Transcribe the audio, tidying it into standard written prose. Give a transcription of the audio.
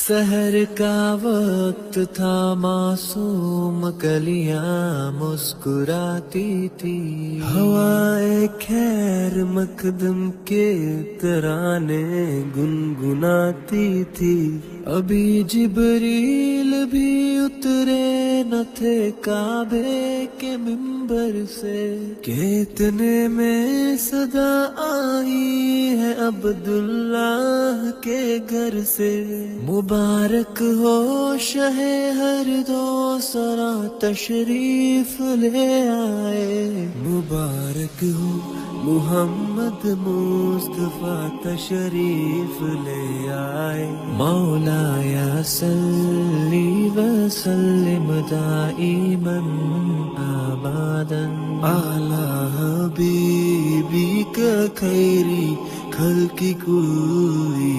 سحر کا وقت تھا، معصوم کلیاں مسکراتی تھی، ہوائے خیر مقدم کے ترانے گنگناتی تھی۔ ابھی جبریل بھی اترے نہ تھے کعبے کے منبر سے کہ اتنے میں صدا آئی ہے عبداللہ کے گھر سے۔ مبارک ہو شہ ہر دو سرا تشریف لے آئے، مبارک ہو محمد مصطفیٰ تشریف لے آئے۔ مولا یا صلی وسلم دائما ابدا علی حبیبک خیری خلق کوئی